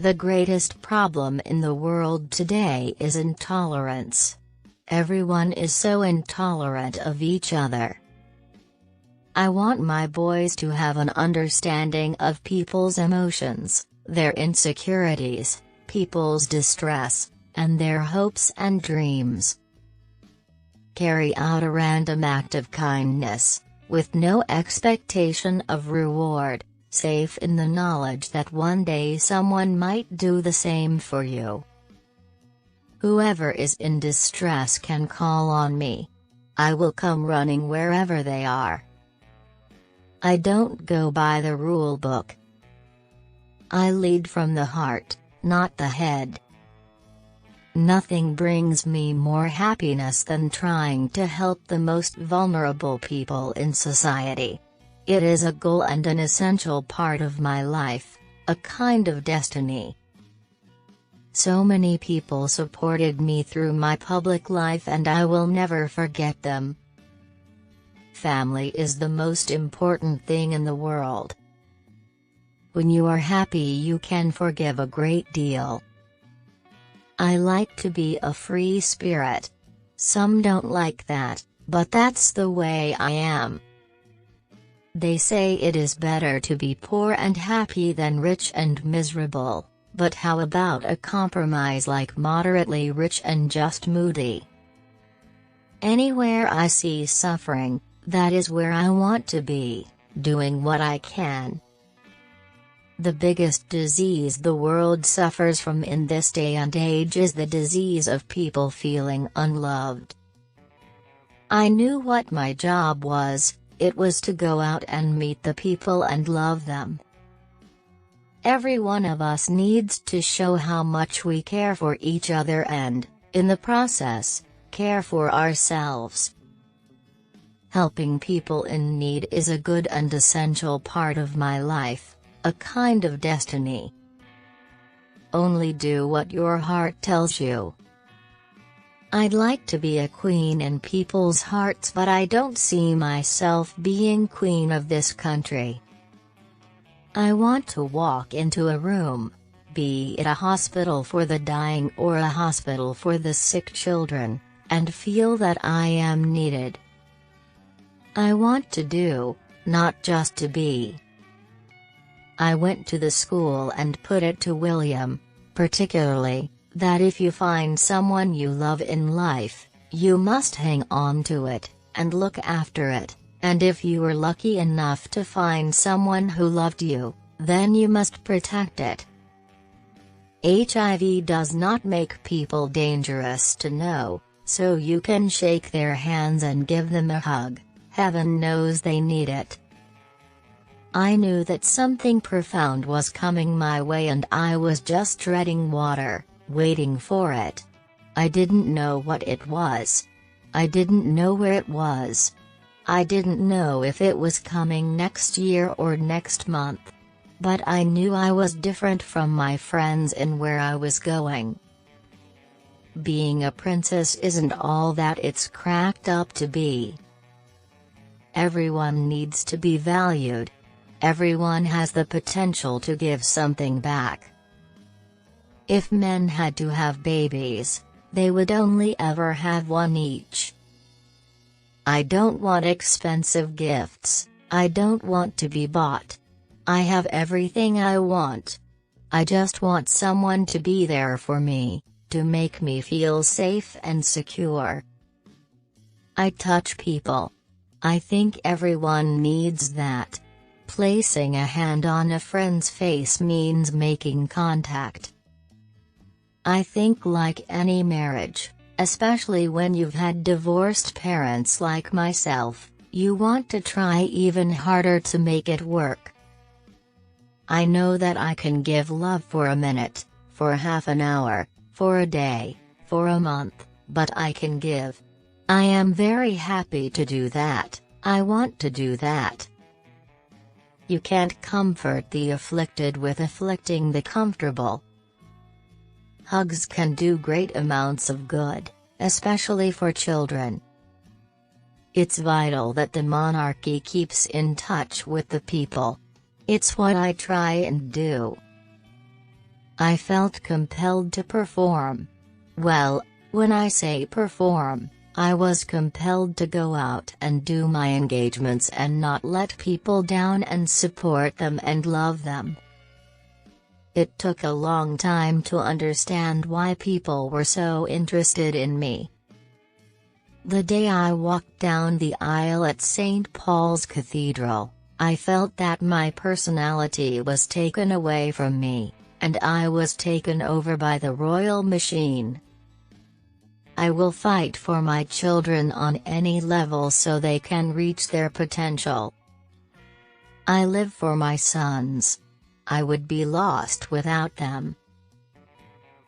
The greatest problem in the world today is intolerance. Everyone is so intolerant of each other. I want my boys to have an understanding of people's emotions, their insecurities, people's distress, and their hopes and dreams. Carry out a random act of kindness, with no expectation of reward, safe in the knowledge that one day someone might do the same for you. Whoever is in distress can call on me. I will come running wherever they are. I don't go by the rule book. I lead from the heart, not the head. Nothing brings me more happiness than trying to help the most vulnerable people in society. It is a goal and an essential part of my life, a kind of destiny. So many people supported me through my public life and I will never forget them. Family is the most important thing in the world. When you are happy you can forgive a great deal. I like to be a free spirit. Some don't like that, but that's the way I am. They say it is better to be poor and happy than rich and miserable. But how about a compromise like moderately rich and just moody? Anywhere I see suffering, that is where I want to be, doing what I can. The biggest disease the world suffers from in this day and age is the disease of people feeling unloved. I knew what my job was, it was to go out and meet the people and love them. Every one of us needs to show how much we care for each other and, in the process, care for ourselves. Helping people in need is a good and essential part of my life, a kind of destiny. Only do what your heart tells you. I'd like to be a queen in people's hearts, but I don't see myself being queen of this country. I want to walk into a room, be it a hospital for the dying or a hospital for the sick children, and feel that I am needed. I want to do, not just to be. I went to the school and put it to William, particularly, that if you find someone you love in life, you must hang on to it, and look after it. And if you were lucky enough to find someone who loved you, then you must protect it. HIV does not make people dangerous to know, so you can shake their hands and give them a hug. Heaven knows they need it. I knew that something profound was coming my way and I was just treading water, waiting for it. I didn't know what it was. I didn't know where it was. I didn't know if it was coming next year or next month. But I knew I was different from my friends in where I was going. Being a princess isn't all that it's cracked up to be. Everyone needs to be valued. Everyone has the potential to give something back. If men had to have babies, they would only ever have one each. I don't want expensive gifts, I don't want to be bought. I have everything I want. I just want someone to be there for me, to make me feel safe and secure. I touch people. I think everyone needs that. Placing a hand on a friend's face means making contact. I think like any marriage, especially when you've had divorced parents like myself, you want to try even harder to make it work. I know that I can give love for a minute, for half an hour, for a day, for a month, but I can give. I am very happy to do that, I want to do that. You can't comfort the afflicted with afflicting the comfortable. Hugs can do great amounts of good, especially for children. It's vital that the monarchy keeps in touch with the people. It's what I try and do. I felt compelled to perform. Well, when I say perform, I was compelled to go out and do my engagements and not let people down and support them and love them. It took a long time to understand why people were so interested in me. The day I walked down the aisle at St. Paul's Cathedral, I felt that my personality was taken away from me, and I was taken over by the royal machine. I will fight for my children on any level so they can reach their potential. I live for my sons. I would be lost without them.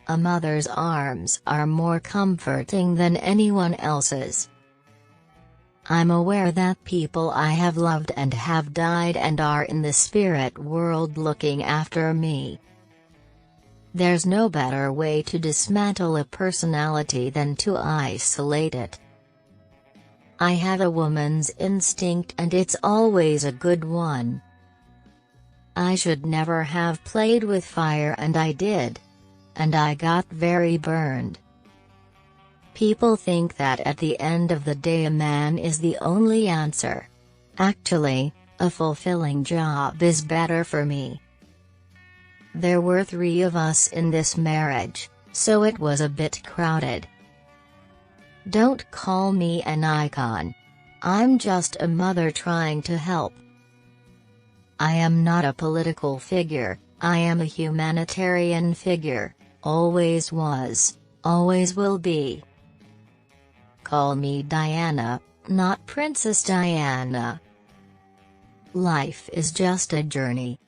A mother's arms are more comforting than anyone else's. I'm aware that people I have loved and have died and are in the spirit world looking after me. There's no better way to dismantle a personality than to isolate it. I have a woman's instinct and it's always a good one. I should never have played with fire and I did. And I got very burned. People think that at the end of the day a man is the only answer. Actually, a fulfilling job is better for me. There were 3 of us in this marriage, so it was a bit crowded. Don't call me an icon. I'm just a mother trying to help. I am not a political figure, I am a humanitarian figure, always was, always will be. Call me Diana, not Princess Diana. Life is just a journey.